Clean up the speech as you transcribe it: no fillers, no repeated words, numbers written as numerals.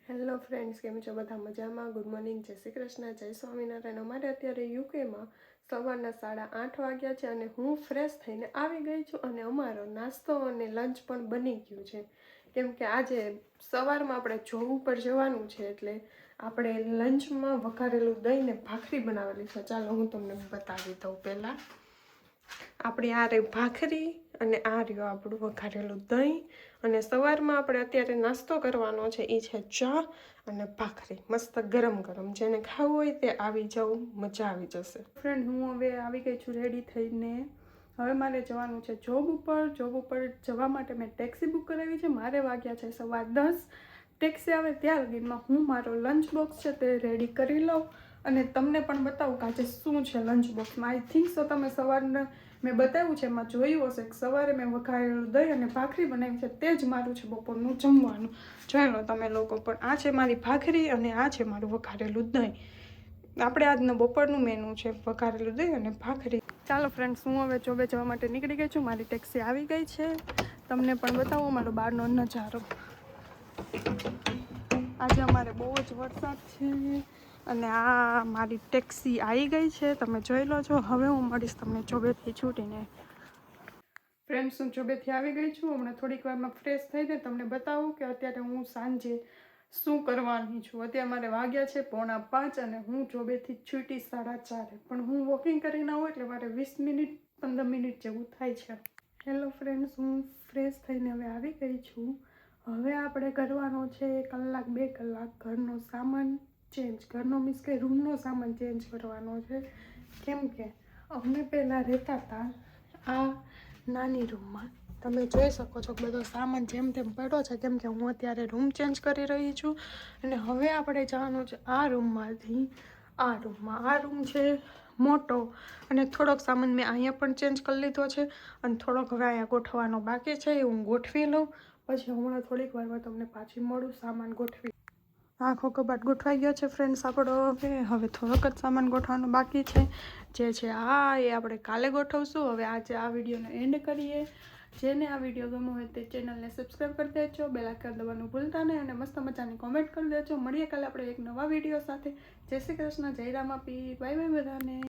Hello friends, કેમ છો બધા મજામાં? ગુડ મોર્નિંગ, જય શ્રી કૃષ્ણ, જય સ્વામિનારાયણ. અમારે અત્યારે યુકેમાં સવારના 8:30 વાગ્યા છે અને હું ફ્રેશ થઈને આવી ગઈ છું અને અમારો નાસ્તો અને લંચ પણ બની ગયું છે. કેમ કે આજે સવારમાં આપણે જોબ ઉપર જવાનું છે એટલે આપણે લંચમાં વઘારેલું દહીં ને ભાખરી બનાવેલી છે. ચાલો હું તમને બતાવી દઉં. પહેલાં આપણી આ રહી ભાખરી અને આ રહ્યું આપણું વઘારેલું દહીં. અને સવારમાં આપણે અત્યારે નાસ્તો કરવાનો છે એ છે ચા અને ભાખરી, મસ્ત ગરમ ગરમ. જેને ખાવું હોય તે આવી જાવ, મજા આવી જશે. ફ્રેન્ડ, હું હવે આવી ગઈ છું રેડી થઈને. હવે મારે જવાનું છે જોબ ઉપર જવા માટે મેં ટેક્સી બુક કરાવી છે. મારે વાગ્યા છે 10:15. ટેક્સી આવે ત્યાં લગીનમાં હું મારો લંચ બોક્સ છે તે રેડી કરી લઉં અને તમને પણ બતાવું કે આજે શું છે લંચ બોક્સમાં. આઈ થિંક સો તમે સવારના મેં બતાવ્યું છે એમાં જોયું હશે કે સવારે મેં વઘારેલું દહીં અને ભાખરી બનાવી છે. તે જ મારું છે બપોરનું જમવાનું. જોઈ લો તમે લોકો પણ. આ છે મારી ભાખરી અને આ છે મારું વઘારેલું દહીં. આપણે આજનું બપોરનું મેનુ છે વઘારેલું દહીં અને ભાખરી. ચાલો ફ્રેન્ડ્સ, હું હવે જોબે જવા માટે નીકળી ગઈ છું. મારી ટેક્સી આવી ગઈ છે. તમને પણ બતાવો મારો બહારનો નજારો. આજે અમારે બહુ જ વરસાદ છે અને આ મારી ટેક્સી આવી ગઈ છે, તમે જોઈ લો છો. હવે હું મળીશ તમને જોબેથી છૂટીને. ફ્રેન્ડ્સ, હું જોબેથી આવી ગઈ છું. હમણાં થોડીક વારમાં ફ્રેશ થઈને તમને બતાવું કે અત્યારે હું સાંજે શું કરવાની છું. અત્યારે મારે વાગ્યા છે 4:45 અને હું જોબેથી છૂટી 4:30. પણ હું વોકિંગ કરીને આવું એટલે મારે 20 મિનિટ 15 મિનિટ જેવું થાય છે. હેલો ફ્રેન્ડ્સ, હું ફ્રેશ થઈને હવે આવી ગઈ છું. હવે આપણે કરવાનો છે 1-2 કલાક ઘરનો સામાન ચેન્જ. ઘરનો મીન્સ કે રૂમનો સામાન ચેન્જ કરવાનો છે. કેમ કે અમે પહેલાં રહેતા હતા આ નાની રૂમમાં. તમે જોઈ શકો છો બધો સામાન જેમ તેમ પડ્યો છે કેમ કે હું અત્યારે રૂમ ચેન્જ કરી રહી છું. અને હવે આપણે જવાનું છે આ રૂમમાંથી આ રૂમમાં. આ રૂમ છે મોટો અને થોડોક સામાન મેં અહીંયા પણ ચેન્જ કરી લીધો છે અને થોડોક હવે અહીંયા ગોઠવવાનો બાકી છે. એ હું ગોઠવી લઉં પછી હમણાં થોડીક વારમાં તમને પાછી મળું સામાન ગોઠવી. આખો કબાટ ગોઠવાઈ ગયો છે ફ્રેન્ડ્સ આપણો. હવે થોડોક જ સામાન ગોઠવવાનો બાકી છે, જે છે એ આપણે કાલે ગોઠવશું. હવે આજે આ વિડીયોનો એન્ડ કરીએ. જેને આ વિડીયો ગમ્યો હોય તે ચેનલને સબસ્ક્રાઈબ કરી દેજો, બેલ આઇકન દબાવવાનું ભૂલતા નહીં અને મસ્ત મજાની કોમેન્ટ કરી દેજો. મળીએ કાલે આપણે એક નવા વિડીયો સાથે. જય શ્રી કૃષ્ણ, જય રામાપીર, બાય બાય બધાને.